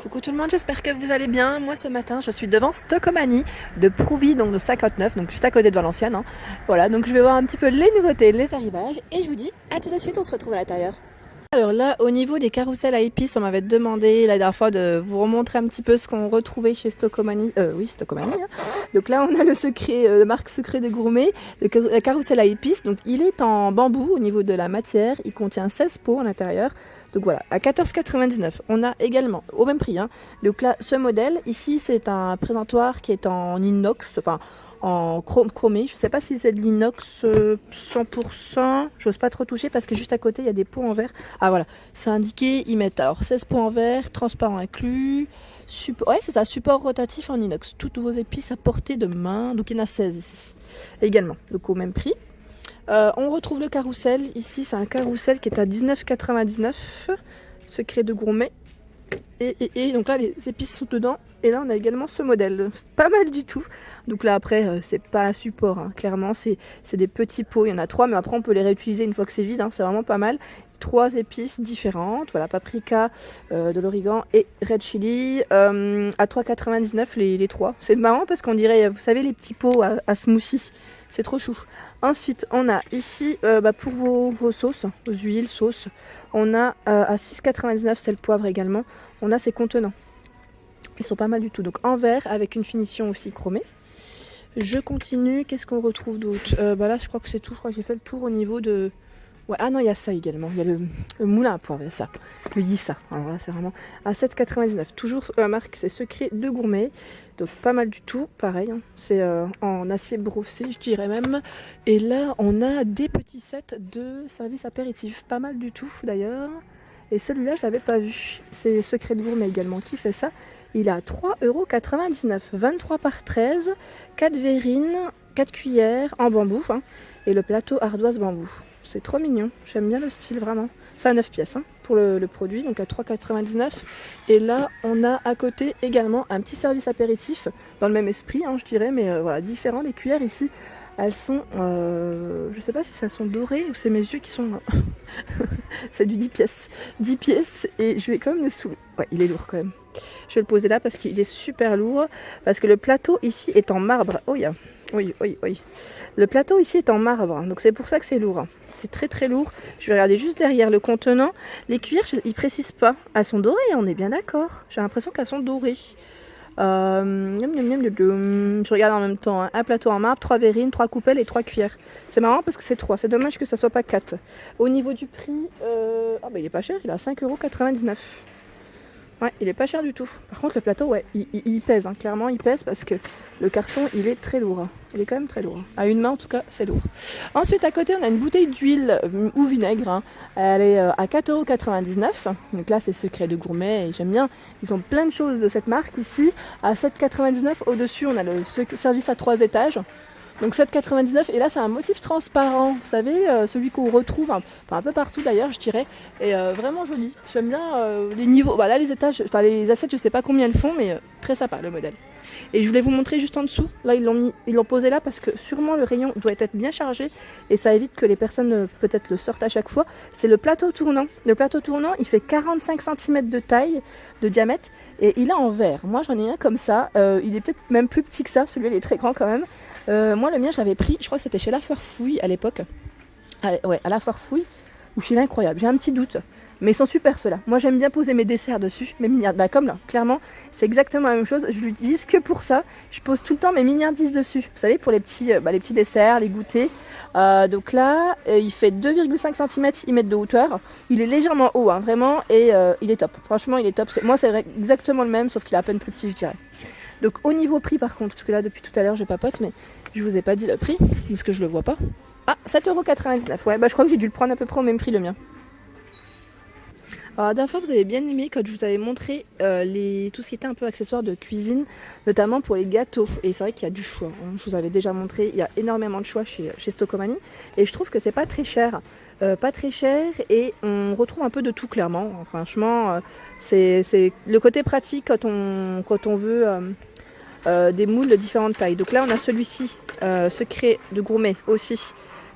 Coucou tout le monde, j'espère que vous allez bien. Moi ce matin je suis devant Stocomanie de Prouvy, donc de 59, donc juste à côté de Valenciennes. Voilà, donc je vais voir un petit peu les nouveautés, les arrivages et je vous dis à tout de suite, on se retrouve à l'intérieur. Alors là, au niveau des carrousels à épices, on m'avait demandé la dernière fois de vous remontrer un petit peu ce qu'on retrouvait chez Stocomanie. Oui, Stocomanie. Donc là, on a le secret, la marque secret des gourmets, le carrousel à épices. Donc il est en bambou au niveau de la matière. Il contient 16 pots à l'intérieur. Donc voilà, à 14,99. On a également, au même prix, donc là, ce modèle. Ici, c'est un présentoir qui est en inox, enfin en chromé. Je ne sais pas si c'est de l'inox 100%. J'ose pas trop toucher parce que juste à côté, il y a des pots en verre. Ah voilà, c'est indiqué, ils mettent alors 16 pots en verre, transparent inclus. Ouais, c'est ça, support rotatif en inox. Toutes vos épices à portée de main. Donc il y en a 16 ici également, donc au même prix. On retrouve le carrousel. Ici, c'est un carrousel qui est à 19,99. Secret de gourmet. Et donc là, les épices sont dedans. Et là, on a également ce modèle. Pas mal du tout. Donc là, après, c'est pas un support. Clairement, c'est des petits pots. Il y en a 3, mais après, on peut les réutiliser une fois que c'est vide. C'est vraiment pas mal. 3 épices différentes. Voilà, paprika, de l'origan et red chili. À 3,99 les 3. C'est marrant parce qu'on dirait, vous savez, les petits pots à smoothie. C'est trop chou. Ensuite, on a ici, pour vos sauces, vos huiles, sauces, on a à 6,99, c'est le poivre également, on a ces contenants. Ils sont pas mal du tout. Donc en verre, avec une finition aussi chromée. Je continue. Qu'est-ce qu'on retrouve d'autre? Là, je crois que c'est tout. Je crois que j'ai fait le tour au niveau de... Ouais, ah non, il y a ça également. Il y a le moulin à poivre, il y a ça. Je dis ça. Alors là, c'est vraiment à 7,99. Toujours la marque, c'est Secret de Gourmet. Donc pas mal du tout. Pareil, c'est en acier brossé, je dirais même. Et là, on a des petits sets de service apéritif. Pas mal du tout, d'ailleurs. Et celui-là, je ne l'avais pas vu. C'est Secret de Gourmet également qui fait ça. Il est à 3,99 €. 23 par 13. 4 verrines, 4 cuillères en bambou. Et le plateau ardoise bambou. C'est trop mignon, j'aime bien le style vraiment. C'est à 9 pièces pour le produit, donc à 3,99 €. Et là, on a à côté également un petit service apéritif, dans le même esprit, je dirais, mais voilà, différent. Les cuillères ici, elles sont, je sais pas si ça sont dorées ou c'est mes yeux qui sont... c'est du 10 pièces. 10 pièces, et je vais quand même le soulever. Ouais, il est lourd quand même. Je vais le poser là parce qu'il est super lourd, parce que le plateau ici est en marbre. Oh, yeah. Oui. Le plateau ici est en marbre, donc c'est pour ça que c'est lourd. C'est très très lourd. Je vais regarder juste derrière le contenant. Les cuillères, ils précisent pas. Elles sont dorées, on est bien d'accord. J'ai l'impression qu'elles sont dorées. Je regarde en même temps. Un plateau en marbre, 3 verrines, 3 coupelles et 3 cuillères. C'est marrant parce que c'est 3. C'est dommage que ça soit pas 4. Au niveau du prix, il est pas cher. Il est à 5,99 €. Ouais, il est pas cher du tout. Par contre, le plateau, ouais, il pèse. Clairement, il pèse parce que le carton, il est très lourd. Il est quand même très lourd. À une main, en tout cas, c'est lourd. Ensuite, à côté, on a une bouteille d'huile ou vinaigre. Elle est à 4,99 €. Donc là, c'est Secret de Gourmet et j'aime bien. Ils ont plein de choses de cette marque ici. À 7,99 €. Au-dessus, on a le service à 3 étages. Donc 7,99 €, et là c'est un motif transparent, vous savez, celui qu'on retrouve un peu partout d'ailleurs, je dirais, et vraiment joli. J'aime bien les niveaux, là les étages, les assiettes, je sais pas combien elles font, mais très sympa le modèle. Et je voulais vous montrer juste en dessous, là ils l'ont posé là parce que sûrement le rayon doit être bien chargé et ça évite que les personnes peut-être le sortent à chaque fois. C'est le plateau tournant. Le plateau tournant, il fait 45 cm de taille, de diamètre, et il est en verre. Moi j'en ai un comme ça, il est peut-être même plus petit que ça, celui-là il est très grand quand même. Moi le mien j'avais pris, je crois que c'était chez La Farfouille à l'époque. À La Farfouille ou chez l'Incroyable, j'ai un petit doute. Mais ils sont super ceux-là. Moi j'aime bien poser mes desserts dessus, mes mignardises. Comme là, clairement, c'est exactement la même chose. Je l'utilise que pour ça. Je pose tout le temps mes mignardises dessus. Vous savez, pour les petits desserts, les goûters. Donc là, il fait 2,5 cm de hauteur. Il est légèrement haut, vraiment, et il est top. Franchement, il est top. Moi, c'est exactement le même, sauf qu'il est à peine plus petit, je dirais. Donc au niveau prix par contre, parce que là depuis tout à l'heure je papote, mais je vous ai pas dit le prix, parce que je le vois pas. Ah, 7,99 €. Ouais, je crois que j'ai dû le prendre à peu près au même prix le mien. Alors la dernière fois vous avez bien aimé quand je vous avais montré tout ce qui était un peu accessoire de cuisine, notamment pour les gâteaux. Et c'est vrai qu'il y a du choix. Je vous avais déjà montré, il y a énormément de choix chez Stocomanie. Et je trouve que c'est pas très cher. Et on retrouve un peu de tout clairement. Franchement, c'est le côté pratique quand on veut des moules de différentes tailles. Donc là on a celui-ci, Secret de Gourmet aussi.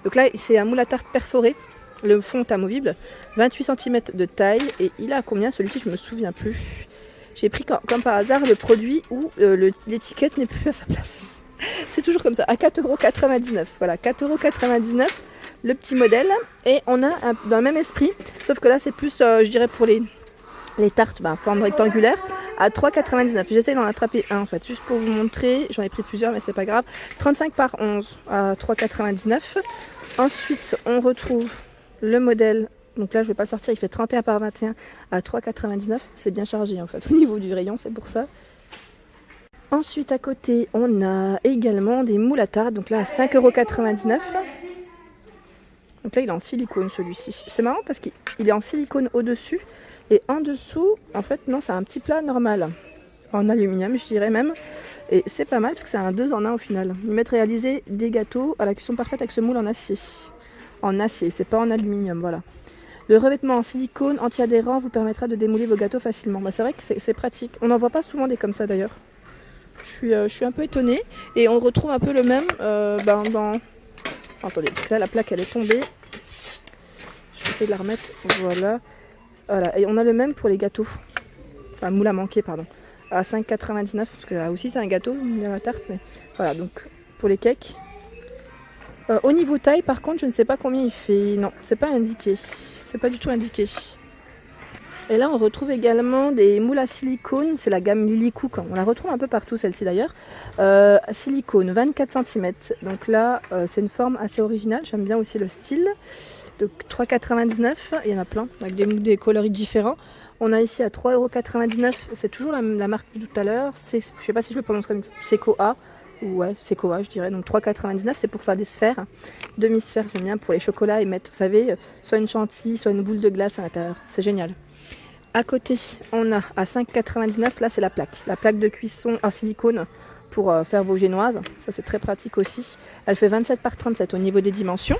Donc là c'est un moule à tarte perforé. Le fond est amovible, 28 cm de taille, et il a combien celui-ci? Je me souviens plus. j'ai pris comme par hasard le produit où l'étiquette n'est plus à sa place. C'est toujours comme ça, à 4,99 €. Voilà, 4,99 € le petit modèle. Et on a dans le même esprit, sauf que là c'est plus, je dirais, pour les tartes forme rectangulaire, à 3,99 €. J'essaie d'en attraper un en fait, juste pour vous montrer. J'en ai pris plusieurs, mais c'est pas grave. 35 par 11 à 3,99 €. Ensuite, on retrouve le modèle. Donc là, je vais pas le sortir. Il fait 31 par 21 à 3,99 €. C'est bien chargé en fait au niveau du rayon, c'est pour ça. Ensuite, à côté, on a également des moules à tarte. Donc là, à 5,99 €. Donc là, il est en silicone celui-ci. C'est marrant parce qu'il est en silicone au-dessus. Et en dessous, en fait, non, c'est un petit plat normal. En aluminium, je dirais même. Et c'est pas mal parce que c'est un 2 en 1 au final. Ils mettent réaliser des gâteaux à la cuisson parfaite avec ce moule en acier. En acier, c'est pas en aluminium, voilà. Le revêtement en silicone anti-adhérent vous permettra de démouler vos gâteaux facilement. C'est vrai que c'est pratique. On n'en voit pas souvent des comme ça d'ailleurs. Je suis un peu étonnée. Et on retrouve un peu le même dans... Attendez, parce que là la plaque elle est tombée. Je vais essayer de la remettre. Voilà. Voilà. Et on a le même pour les gâteaux. Enfin, moule à manquer, pardon. À 5,99 €. Parce que là aussi c'est un gâteau, il y a la tarte. Mais voilà, donc pour les cakes. Au niveau taille, par contre, je ne sais pas combien il fait. Non, c'est pas indiqué. C'est pas du tout indiqué. Et là, on retrouve également des moules à silicone. C'est la gamme Lily Cook. On la retrouve un peu partout, celle-ci d'ailleurs. Silicone, 24 cm. Donc là, c'est une forme assez originale. J'aime bien aussi le style. Donc 3,99 €. Il y en a plein, avec des coloris différents. On a ici à 3,99 €. C'est toujours la marque de tout à l'heure. Je ne sais pas si je le prononce comme Secoa. Ouais, Secoa, je dirais. Donc 3,99 €. C'est pour faire des sphères. Demi-sphères, j'aime bien pour les chocolats et mettre, vous savez, soit une chantilly, soit une boule de glace à l'intérieur. C'est génial. À côté, on a à 5,99 €, là c'est la plaque de cuisson en silicone pour faire vos génoises. Ça c'est très pratique aussi. Elle fait 27 par 37 au niveau des dimensions.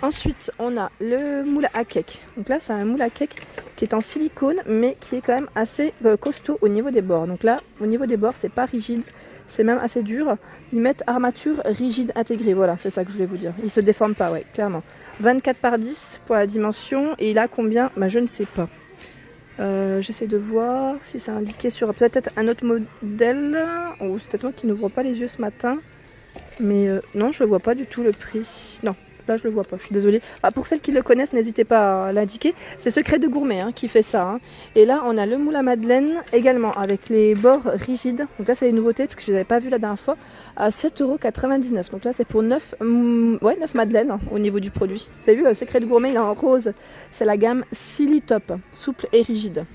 Ensuite, on a le moule à cake. Donc là, c'est un moule à cake qui est en silicone, mais qui est quand même assez costaud au niveau des bords. Donc là, au niveau des bords, c'est pas rigide, c'est même assez dur. Ils mettent armature rigide intégrée. Voilà, c'est ça que je voulais vous dire. Ils se déforment pas, ouais, clairement. 24 par 10 pour la dimension. Et il a combien? Je ne sais pas. J'essaie de voir si c'est indiqué sur peut-être un autre modèle. Oh, c'est peut-être moi qui n'ouvre pas les yeux ce matin. Mais non, je ne vois pas du tout le prix. Non, là je le vois pas, je suis désolée. Pour celles qui le connaissent, n'hésitez pas à l'indiquer. C'est Secret de Gourmet qui fait ça. Et là, on a le moule à madeleine également avec les bords rigides. Donc là, c'est les nouveautés parce que je ne les avais pas vues la dernière fois. À 7,99 €. Donc là, c'est pour 9 madeleines au niveau du produit. Vous avez vu, le Secret de Gourmet, il est en rose. C'est la gamme Silly Top, souple et rigide.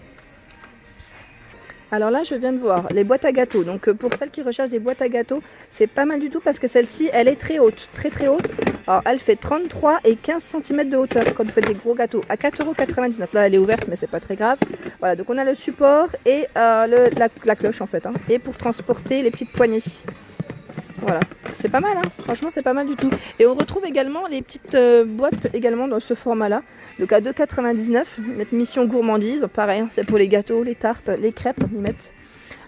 Alors là, je viens de voir les boîtes à gâteaux. Donc pour celles qui recherchent des boîtes à gâteaux, c'est pas mal du tout parce que celle-ci, elle est très haute, très très haute. Alors elle fait 33 et 15 cm de hauteur quand vous faites des gros gâteaux à 4,99 €. Là, elle est ouverte, mais c'est pas très grave. Voilà, donc on a le support et la cloche en fait. Et pour transporter les petites poignées. Voilà, c'est pas mal, franchement c'est pas mal du tout. Et on retrouve également les petites boîtes également dans ce format-là. Donc à 2,99 €, mettre mission gourmandise, pareil, c'est pour les gâteaux, les tartes, les crêpes, ils mettent.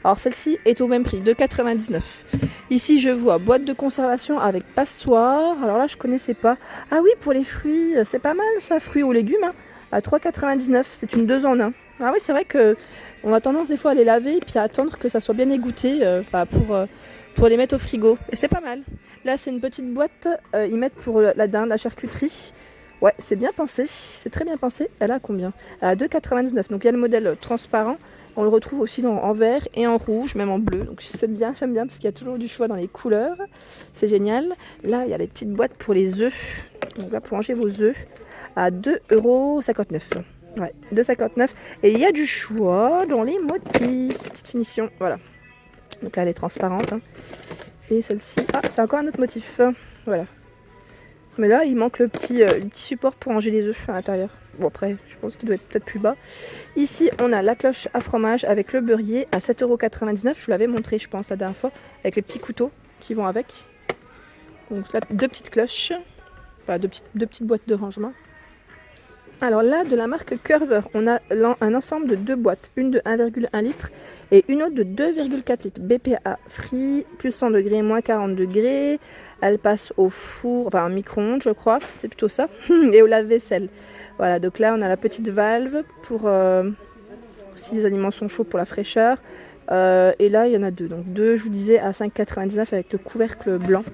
Alors celle-ci est au même prix, 2,99 €. Ici je vois boîte de conservation avec passoire. Alors là je connaissais pas. Ah oui, pour les fruits, c'est pas mal ça, fruits ou légumes, à 3,99 €, c'est une 2 en 1. Ah oui, c'est vrai que on a tendance des fois à les laver et puis à attendre que ça soit bien égoutté pour les mettre au frigo. Et c'est pas mal. Là, c'est une petite boîte. Ils mettent pour la dinde, la charcuterie. Ouais, c'est bien pensé. C'est très bien pensé. Elle a combien? Elle a 2,99 €. Donc, il y a le modèle transparent. On le retrouve aussi en vert et en rouge, même en bleu. Donc, c'est bien, j'aime bien parce qu'il y a toujours du choix dans les couleurs. C'est génial. Là, il y a les petites boîtes pour les œufs. Donc là, pour ranger vos œufs à 2,59 €. Ouais, 2,59 €. Et il y a du choix dans les motifs. Petite finition. Voilà. Donc là, elle est transparente. Et celle-ci, c'est encore un autre motif. Voilà. Mais là, il manque le petit support pour ranger les œufs à l'intérieur. Bon, après, je pense qu'il doit être peut-être plus bas. Ici, on a la cloche à fromage avec le beurrier à 7,99 €. Je vous l'avais montré, je pense, la dernière fois, avec les petits couteaux qui vont avec. Donc là, 2 petites cloches. Enfin, deux petites boîtes de rangement. Alors là, de la marque Curver, on a un ensemble de 2 boîtes, une de 1,1 litre et une autre de 2,4 litres. BPA free, plus 100 degrés, moins 40 degrés. Elle passe au four, enfin un micro-ondes, je crois, c'est plutôt ça, et au lave-vaisselle. Voilà, donc là, on a la petite valve pour si les aliments sont chauds pour la fraîcheur. Et là, il y en a deux. Donc deux, je vous disais, à 5,99 avec le couvercle blanc.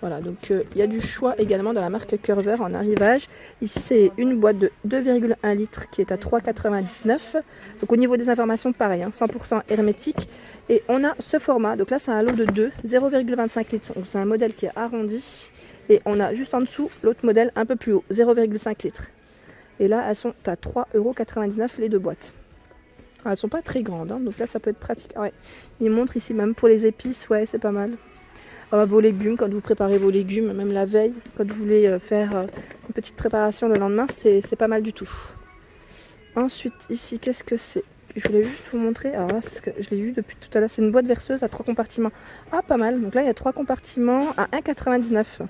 Voilà, donc il y a du choix également dans la marque Curver en arrivage. Ici, c'est une boîte de 2,1 litres qui est à 3,99. Donc au niveau des informations, pareil, hein, 100% hermétique. Et on a ce format, donc là c'est un lot de 2, 0,25 litres. Donc c'est un modèle qui est arrondi. Et on a juste en dessous l'autre modèle un peu plus haut, 0,5 litres. Et là, elles sont à 3,99 € les deux boîtes. Alors, elles ne sont pas très grandes, hein, donc là ça peut être pratique. Ah ouais, il montre ici même pour les épices, ouais c'est pas mal. Vos légumes, quand vous préparez vos légumes, même la veille, quand vous voulez faire une petite préparation le lendemain, c'est pas mal du tout. Ensuite, ici, qu'est-ce que c'est? Je voulais juste vous montrer. Alors là, ce que je l'ai vu depuis tout à l'heure, c'est une boîte verseuse à 3 compartiments. Ah, pas mal. Donc là, il y a 3 compartiments à 1,99 €.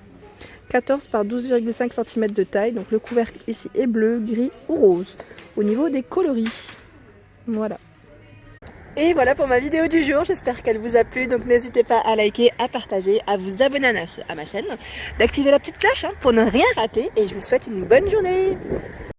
14 par 12,5 cm de taille. Donc le couvercle ici est bleu, gris ou rose. Au niveau des coloris. Voilà. Et voilà pour ma vidéo du jour, j'espère qu'elle vous a plu, donc n'hésitez pas à liker, à partager, à vous abonner à ma chaîne, d'activer la petite cloche pour ne rien rater, et je vous souhaite une bonne journée.